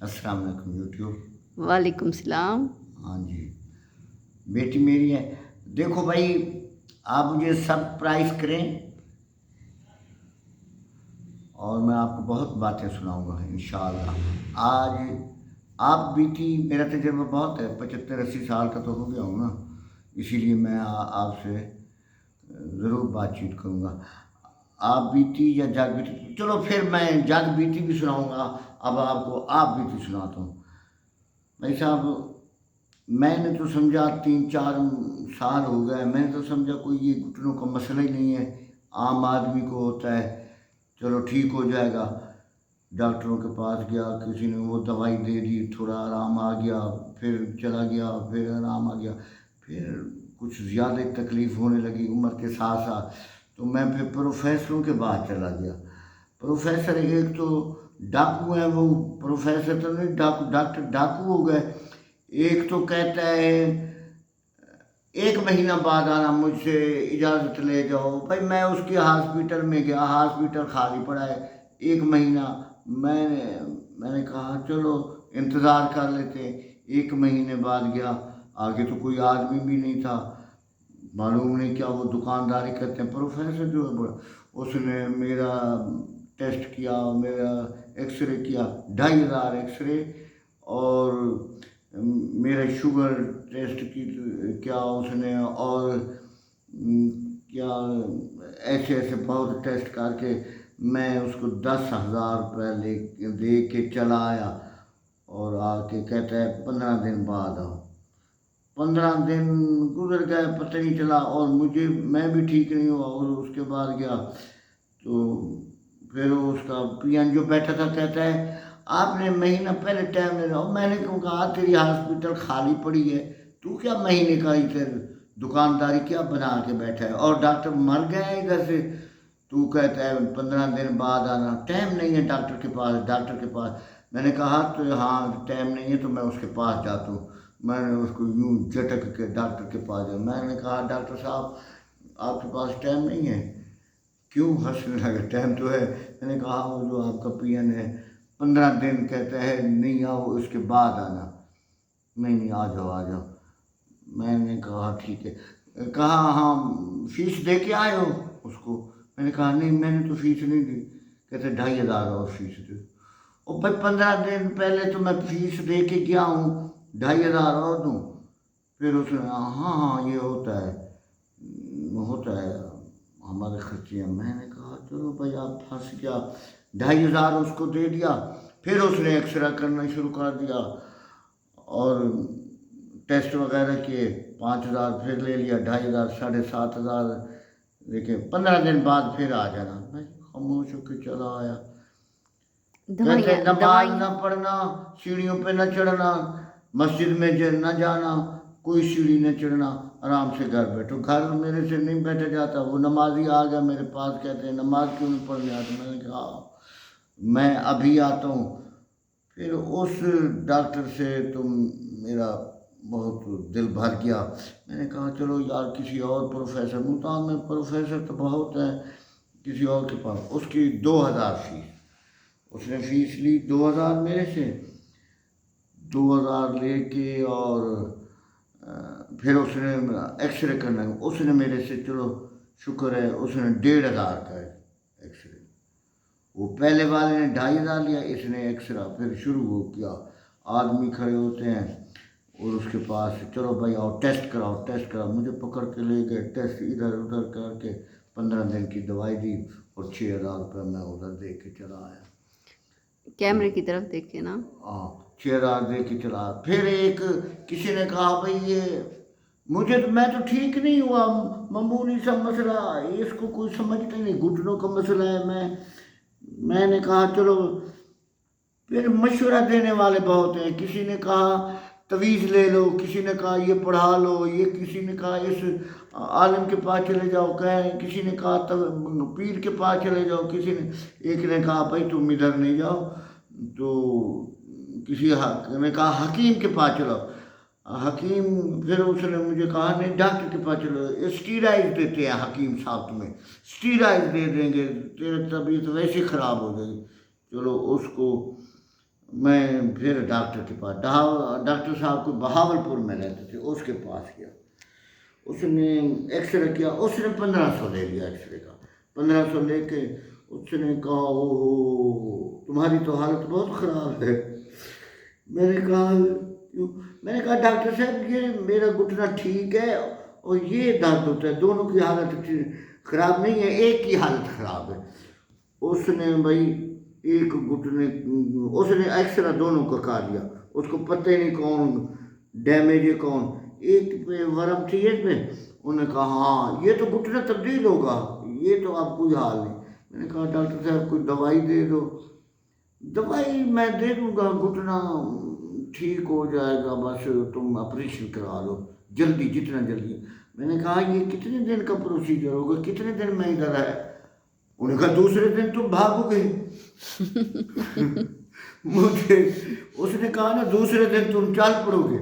السلام علیکم یوٹیوب۔ وعلیکم السلام۔ ہاں جی، بیٹی میری ہے۔ دیکھو بھائی، آپ مجھے سرپرائز کریں اور میں آپ کو بہت باتیں سناؤں گا انشاءاللہ۔ آج آپ بیٹی، میرا تجربہ بہت ہے، 75-80 سال کا تو ہو گیا ہوں نا، اسی لیے میں آپ سے ضرور بات چیت کروں گا۔ آپ بیتی یا جگ بیتی، چلو پھر میں جگ بیتی بھی سناؤں گا۔ اب آپ کو آپ بیتی سناتا ہوں۔ بھائی صاحب، میں نے تو سمجھا 3-4 سال ہو گئے، میں نے تو سمجھا کوئی یہ گھٹنوں کا مسئلہ ہی نہیں ہے، عام آدمی کو ہوتا ہے، چلو ٹھیک ہو جائے گا۔ ڈاکٹروں کے پاس گیا، کسی نے وہ دوائی دے دی، تھوڑا آرام آ گیا، پھر چلا گیا، پھر آرام آ گیا، پھر کچھ زیادہ تکلیف ہونے لگی عمر کے ساتھ ساتھ، تو میں پھر پروفیسروں کے بعد چلا گیا۔ پروفیسر ایک تو ڈاکو ہیں، وہ پروفیسر تو نہیں، ڈاکٹر ڈاکو ہو گئے۔ ایک تو کہتا ہے 1 مہینہ بعد آنا، مجھ سے اجازت لے جاؤ۔ بھائی میں اس کے ہاسپیٹل میں گیا، ہاسپیٹل خالی پڑا ہے 1 مہینہ۔ میں نے کہا چلو انتظار کر لیتے ہیں۔ 1 مہینے بعد گیا، آگے تو کوئی آدمی بھی نہیں تھا، معلوم نہیں کیا وہ دکانداری کرتے ہیں۔ پروفیسر جو ہے اس نے میرا ٹیسٹ کیا، میرا ایکس رے کیا، 2500 ایکس رے، اور میرا شوگر ٹیسٹ کیا اس نے، اور کیا ایسے ایسے بہت ٹیسٹ کر کے میں اس کو 10,000 روپے دے کے چلا آیا، اور آ کے کہتا ہے 15 دن بعد آؤ۔ 15 دن گزر گئے، پتہ نہیں چلا، اور میں بھی ٹھیک نہیں ہوا، اور اس کے بعد گیا تو پھر اس کا پی این جو بیٹھا تھا کہتا ہے آپ نے مہینہ پہلے ٹائم لے رہا۔ میں نے کہا تیری ہاسپیٹل خالی پڑی ہے، تو کیا مہینے کا ادھر دکانداری کیا بنا کے بیٹھا ہے، اور ڈاکٹر مر گئے ہیں ادھر سے، تو کہتا ہے 15 دن بعد آنا، ٹائم نہیں ہے ڈاکٹر کے پاس۔ میں نے کہا تو ہاں ٹائم نہیں ہے تو میں اس کے پاس جاتا ہوں۔ میں نے اس کو یوں جھٹک کے ڈاکٹر کے پاس جایا، میں نے کہا ڈاکٹر صاحب آپ کے پاس ٹائم نہیں ہے؟ کیوں ہنسنے لگا؟ ٹائم تو ہے۔ میں نے کہا وہ جو آپ کا پی این ہے 15 دن کہتا ہے نہیں آؤ، اس کے بعد آنا۔ نہیں آ جاؤ۔ میں نے کہا ٹھیک ہے۔ کہا ہاں فیس دے کے آئے ہو اس کو؟ میں نے کہا نہیں، میں نے تو فیس نہیں دی۔ کہتے 2500 اور فیس دے۔ اور بھائی 15 دن پہلے تو میں فیس دے کے گیا ہوں، 2500 اور دوں؟ پھر اس نے ہاں یہ ہوتا ہے ہمارے خرچے ہیں۔ میں نے کہا چلو بھائی آپ پھنس گیا، 2500 اس کو دے دیا۔ پھر اس نے ایکس رے کرنا شروع کر دیا، اور ٹیسٹ وغیرہ کیے، 5000 پھر لے لیا، 2500 7,500، لیکن 15 دن بعد پھر آ جانا۔ بھائی خاموش ہو کے چلا آیا۔ کہتے نماز نہ پڑھنا، سیڑھیوں پہ نہ چڑھنا، مسجد میں نہ جانا، کوئی سیڑھی نہ چڑھنا، آرام سے گھر بیٹھو۔ گھر میرے سے نہیں بیٹھا جاتا۔ وہ نمازی آ گیا میرے پاس، کہتے ہیں نماز کیوں نہیں پڑھنے آتا؟ میں نے کہا میں ابھی آتا ہوں۔ پھر اس ڈاکٹر سے تو میرا بہت دل بھر گیا۔ میں نے کہا چلو یار کسی اور پروفیسر، ملتان میں پروفیسر تو بہت ہیں، کسی اور کے پاس۔ اس کی 2000 فیس، اس نے فیس لی 2000 میرے سے، 2000 لے کے، اور پھر اس نے ایکس رے کرنا، اس نے میرے سے، چلو شکر ہے، اس نے 1500 کا ایکس رے، وہ پہلے والے نے 2500 لیا، اس نے ایکس رے پھر شروع ہو کیا۔ آدمی کھڑے ہوتے ہیں اور اس کے پاس چلو بھائی آؤ ٹیسٹ کراؤ، مجھے پکڑ کے لے گئے، ٹیسٹ ادھر ادھر کر کے 15 دن کی دوائی دی، اور 6000 روپے میں ادھر دے کے چلا آیا۔ کیمرے کی طرف دیکھے نا۔ ہاں 6000 دے کے چلا۔ پھر کسی نے کہا بھائی یہ میں تو ٹھیک نہیں ہوا، معمولی سا مسئلہ، اس کو کوئی سمجھتا نہیں، گھٹنوں کا مسئلہ ہے۔ میں نے کہا چلو، پھر مشورہ دینے والے بہت ہیں، کسی نے کہا تویز لے لو، کسی نے کہا یہ پڑھا لو، کسی نے کہا اس عالم کے پاس چلے جاؤ، کسی نے کہا پیر کے پاس چلے جاؤ، ایک نے کہا بھائی تم ادھر نہیں جاؤ، تو کسی نے کہا حکیم کے پاس چلو، حکیم، پھر اس نے مجھے کہا نہیں ڈاکٹر کے پاس چلو، اسٹیرائڈ دیتے ہیں حکیم صاحب، تمہیں اسٹیرائڈ دے دیں گے، تیرے طبیعت ویسے خراب ہو جائے گی۔ چلو اس کو میں پھر ڈاکٹر کے پاس ڈاکٹر صاحب کو بہاولپور میں رہتے تھے، اس کے پاس گیا، اس نے ایکس رے کیا، اس نے 1500 لے لیا ایکس رے کا، 1500 لے کے اس نے کہا او تمہاری تو حالت بہت خراب ہے۔ میں نے کہا کیوں؟ میں نے کہا ڈاکٹر صاحب یہ میرا گھٹنا ٹھیک ہے اور یہ درد ہوتا ہے، دونوں کی حالت خراب نہیں ہے، ایک کی حالت خراب ہے۔ اس نے بھائی ایک گھٹنے اس نے ایکسرا دونوں کا کہا دیا، اس کو پتہ ہی نہیں کون ڈیمیج ہے کون، ایک پہ ورم تھی ایک پہ، انہوں نے کہا ہاں یہ تو گھٹنا تبدیل ہوگا، یہ تو اب کوئی حال نہیں۔ میں نے کہا ڈاکٹر صاحب کوئی دوائی دے دو۔ دوائی میں دے دوں گا، گھٹنا ٹھیک ہو جائے گا، بس تم آپریشن کرا لو جلدی جتنا جلدی۔ میں نے کہا یہ کتنے دن کا پروسیجر ہوگا، کتنے دن میں ادھر ہے؟ انہوں نے کہا دوسرے دن تم بھاگو گے۔ مجھے اس نے کہا نا دوسرے دن تم چل پڑو گے۔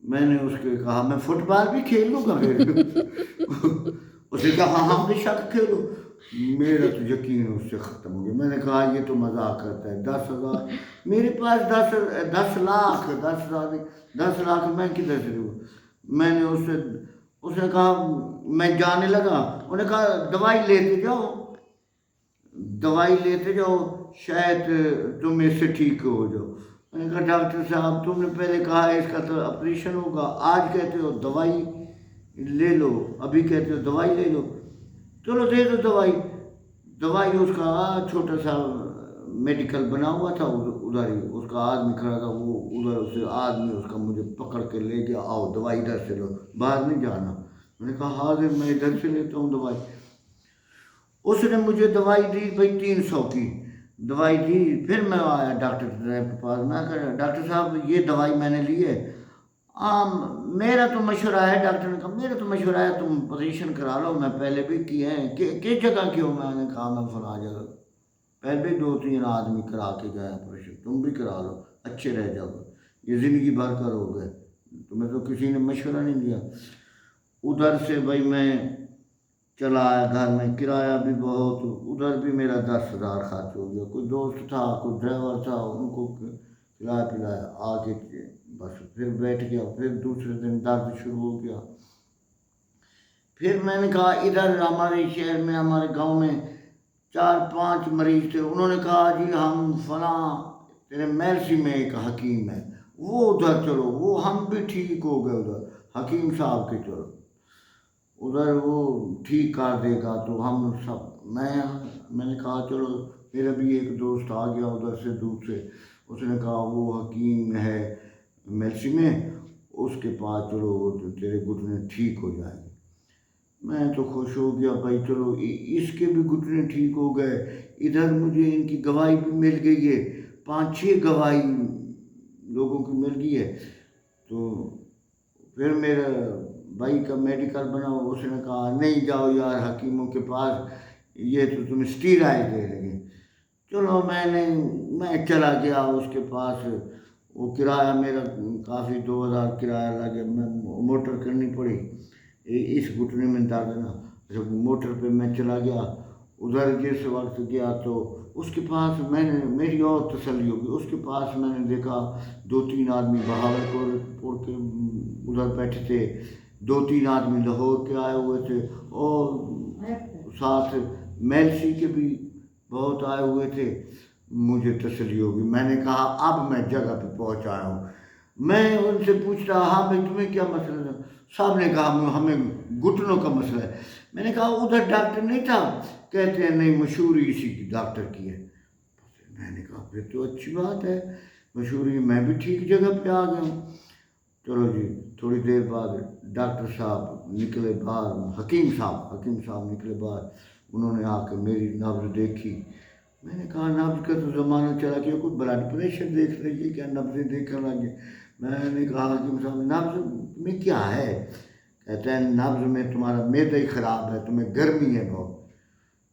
میں نے اس کو کہا میں فٹ بال بھی کھیل لوں گا پھر۔ اس نے کہا ہاں ہم بے شک کھیلو۔ میرا تو یقین اس سے ختم ہو گیا۔ میں نے کہا یہ تو مذاق کرتا ہے، 10,000 میرے پاس 10 لاکھ 10 لاکھ میں کدھر سے دوں؟ میں نے اس نے کہا میں جانے لگا، انہوں نے کہا دوائی لیتے جاؤ، دوائی لیتے جاؤ شاید تم اس سے ٹھیک ہو جاؤ۔ میں نے کہا ڈاکٹر صاحب تم نے پہلے کہا اس کا تو آپریشن ہوگا، آج کہتے ہو دوائی لے لو، ابھی کہتے ہو دوائی لے لو، چلو دے دو دوائی۔ دوائی اس کا چھوٹا سا میڈیکل بنا ہوا تھا ادھر ہی، اس کا آدمی کھڑا تھا، وہ ادھر سے آدمی اس کا مجھے پکڑ کے لے گیا، آؤ دوائی ادھر سے لو، باہر نہیں جانا۔ میں نے کہا حاضر میں ادھر سے لیتا ہوں دوائی۔ اس نے مجھے دوائی دی بھائی 300 کی دوائی دی۔ پھر میں آیا ڈاکٹر صاحب کے پاس، میں کہا ڈاکٹر صاحب یہ دوائی میں نے لی ہے، میرا تو مشورہ ہے، ڈاکٹر نے کہا میرا تو مشورہ ہے تم آپریشن کرا لو، میں پہلے بھی کیے ہیں، کس جگہ کیوں؟ میں نے کہا میں فلاں جگہ، پہلے بھی 2-3 آدمی کرا کے گئے آپریشن، تم بھی کرا لو اچھے رہ جاؤ، یہ زندگی بھر کرو گے، تمہیں تو کسی نے مشورہ نہیں دیا۔ ادھر سے بھائی میں چلا آیا گھر میں، کرایہ بھی بہت، ادھر بھی میرا 10,000 خرچ ہو گیا۔ کوئی دوست تھا، کوئی ڈرائیور تھا، ان کو کھلایا پلایا آ کے بس پھر بیٹھ گیا۔ پھر دوسرے دن درد شروع ہو گیا۔ پھر میں نے کہا ادھر ہمارے شہر میں ہمارے گاؤں میں 4-5 مریض تھے، انہوں نے کہا جی ہم فلاں تیرے میلسی میں ایک حکیم ہے، وہ ادھر چلو، وہ ہم بھی ٹھیک ہو گئے ادھر حکیم صاحب کے، چلو ادھر وہ ٹھیک کر دے گا۔ تو ہم سب میں نے کہا چلو، میرا بھی ایک دوست آ گیا ادھر سے دور سے، اس نے کہا وہ حکیم ہے میلسی میں، اس کے پاس چلو وہ تیرے گھٹنے ٹھیک ہو جائیں گے۔ میں تو خوش ہو گیا بھائی، چلو اس کے بھی گھٹنے ٹھیک ہو گئے، ادھر مجھے ان کی گواہی بھی مل گئی ہے، 5-6 گواہی لوگوں کی مل گئی ہے۔ تو پھر میرا بھائی کا میڈیکل بنا، اس نے کہا نہیں جاؤ یار حکیموں کے پاس، یہ تو تمہیں اسٹیرائڈ دے دیں گے۔ چلو میں چلا گیا اس کے پاس، وہ کرایہ میرا کافی 2,000 کرایہ لگے، میں موٹر کرنی پڑی، اس گھٹنے میں درد نا، جب موٹر پہ میں چلا گیا ادھر، جس وقت گیا تو اس کے پاس میں نے میری اور تسلی ہوگی، اس کے پاس میں نے دیکھا 2-3 آدمی بہاولپور کے ادھر بیٹھے تھے، 2-3 آدمی لاہور کے آئے ہوئے تھے، اور ساتھ میلسی کے بھی بہت آئے ہوئے تھے۔ مجھے تسلی ہوگی، میں نے کہا اب میں جگہ پہ پہنچ آیا ہوں۔ میں ان سے پوچھتا ہاں بھائی تمہیں کیا مسئلہ ہے؟ صاحب نے کہا ہمیں گھٹنوں کا مسئلہ ہے۔ میں نے کہا ادھر ڈاکٹر نہیں تھا؟ کہتے ہیں نہیں مشہوری اسی کی ڈاکٹر کی ہے۔ میں نے کہا پھر تو اچھی بات ہے، مشہوری میں بھی ٹھیک جگہ پہ آ گیا ہوں۔ چلو جی، تھوڑی دیر بعد ڈاکٹر صاحب نکلے باہر، حکیم صاحب نکلے باہر، انہوں نے آ کے میری نبض دیکھی۔ میں نے کہا نبض کا تو زمانہ چلا گیا، کوئی بلڈ پریشر دیکھ رہی ہے کیا، نبضیں دیکھنے لگے؟ میں نے کہا حکیم صاحب نبض میں کیا ہے؟ کہتے ہیں نبض میں تمہارا معدہ ہی خراب ہے، تمہیں گرمی ہے بہت۔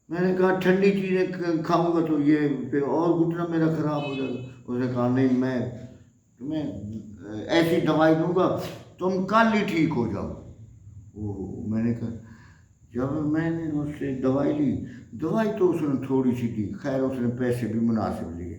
میں نے کہا ٹھنڈی چیزیں کھاؤں گا تو یہ پھر اور گھٹنا میرا خراب ہو جائے گا۔ اس نے کہا نہیں میں تمہیں ایسی دوائی دوں گا تم کل ہی ٹھیک ہو جاؤ۔ میں نے کہا جب میں نے اس سے دوائی لی، دوائی تو اس نے تھوڑی سی دی، خیر اس نے پیسے بھی مناسب لیے۔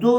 2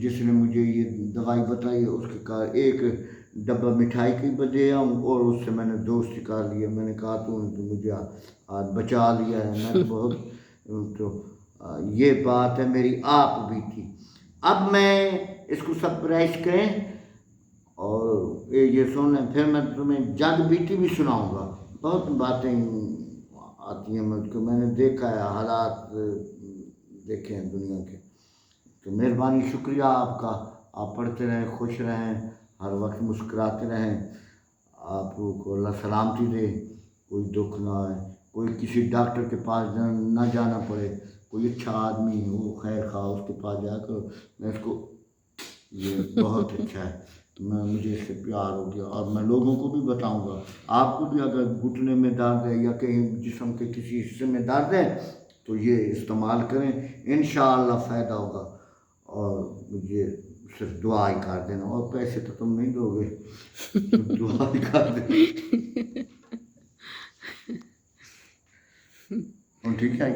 جس نے مجھے یہ دوائی بتائی ہے اس کے ایک ڈبہ مٹھائی کی بجے آؤں، اور اس سے میں نے دوستی کر لیا. میں نے کہا تو مجھے آج بچا لیا ہے. میں تو بہت تو یہ بات ہے میری آپ بھی تھی. اب میں اس کو سرپرائز کریں اور یہ سنیں، پھر میں تمہیں جگ بیٹی بھی سناؤں گا. بہت باتیں آتی ہیں مجھ کو، میں نے دیکھا ہے، حالات دیکھے ہیں دنیا کے. تو مہربانی، شکریہ آپ کا. آپ پڑھتے رہیں، خوش رہیں، ہر وقت مسکراتے رہیں. آپ کو اللہ سلامتی دے، کوئی دکھ نہ آئے، کوئی کسی ڈاکٹر کے پاس نہ جانا پڑے. کوئی اچھا آدمی ہو خیر خواہ، اس کے پاس جا کر میں اس کو یہ بہت اچھا ہے، مجھے اس سے پیار ہو گیا. اور میں لوگوں کو بھی بتاؤں گا. آپ کو بھی اگر گھٹنے میں درد ہے یا کہیں جسم کے کسی حصے میں درد ہے تو یہ استعمال کریں، انشاءاللہ فائدہ ہوگا. اور مجھے صرف دعا ہی کر دینا، اور پیسے تو تم نہیں دو گے، دعا ہی کر دینا. ٹھیک ہے.